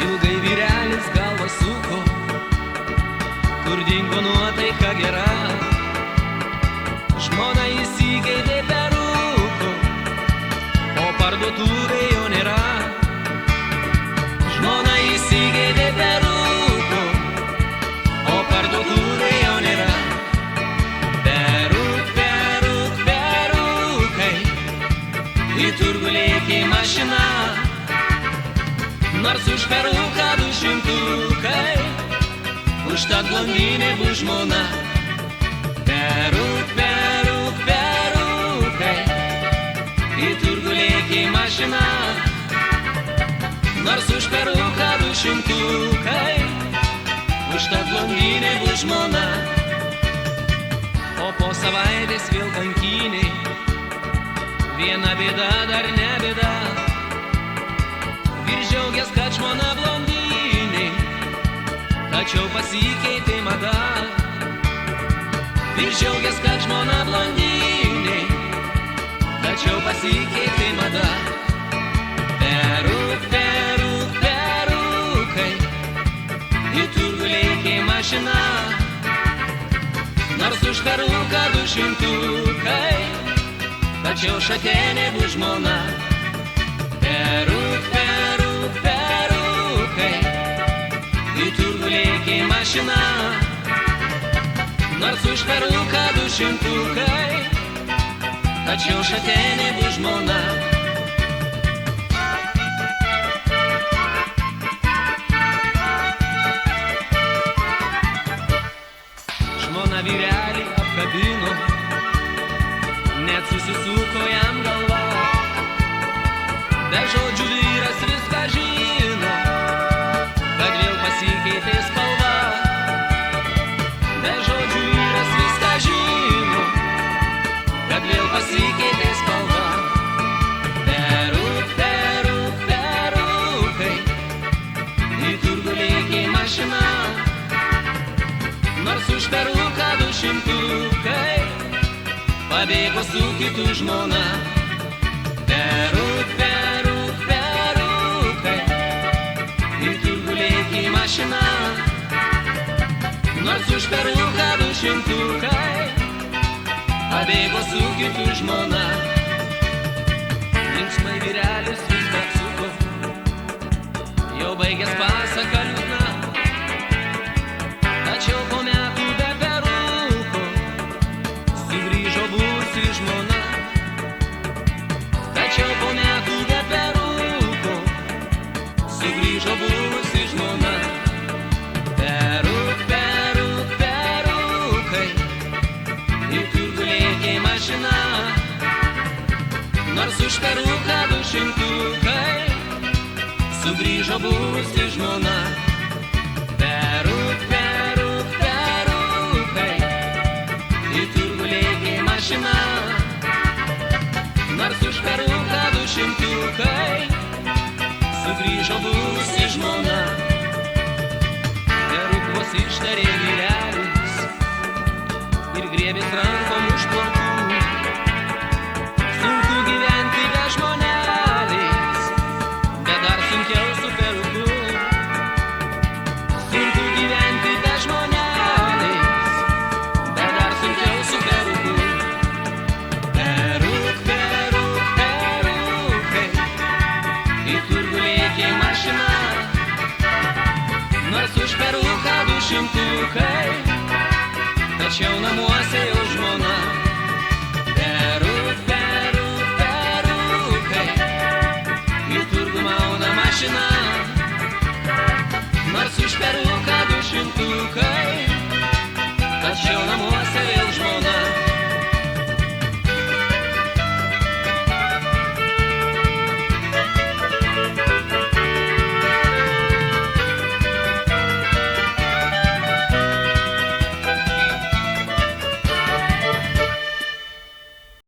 Ilgai vyrelis galvą suko, kur dingo nuotaika gera. Žmona įsikeitė peruko, o parduotuvė jo nėra. Žmona įsikeitė peruko, o parduotuvė jo nėra. Perukai, į turgų lėkė mašina, nors už peruką 200, užtat blondinė bus žmona. Perukai, į turgų lėkė mašina, nors už peruką 200, užtat blondinė bus žmona. O po savaitės vėl kankynė, viena bėda dar ne bėda. Vyrs džiaugias, kad žmona blondinė, tačiau pasikeitė mada. Vyrs džiaugias, kad žmona blondinė, tačiau pasikeitė mada. Perukai, į turgų lėkė mašina, nors už peruką 200, tačiau šatėnė bus žmona. Perukai, į turgų lėkė mašina, nors už peruką 200, tačiau šatėnė bus žmona. Žmona vyrelį apkabino, net susisuko jam galva. Be žodžių vyras viską žino, kad vėl pasikeitė spalva. Be žodžių vyras viską žino, kad vėl pasikeitė spalva. Perukai, į turgų lėkė mašina, nors už peruką 200, pabėgo su kitu žmona. Perukai, į turgų lėkė mašina, nors už peruką 200, pabėgo su kitu žmona. Linksmai vyrelis viską atsuko, jau baigęs pasaką liūdna. Tačiau po metų be peruko sugrįžo buvusi žmona. Tačiau po metų be peruko sugrįžo buvusi žmona. Perukai, į turgų lėkė mašina, nors už peruką 200, sugrįžo buvusi žmona. Perukai, į turgų lėkė mašina, nors už peruką 200, sugrįžo buvusi žmona. Perukvos ištarė vyrelis ir griebės rankom už plaukų. Sunku gyventi be žmonelės, bet dar sunkiau su peruku. Sunku gyventi be žmonelės, bet dar sunkiau su peruku. Perukai, į turgų lėkė mašina, nors už peruką 200, tačiau namuose jau žmona.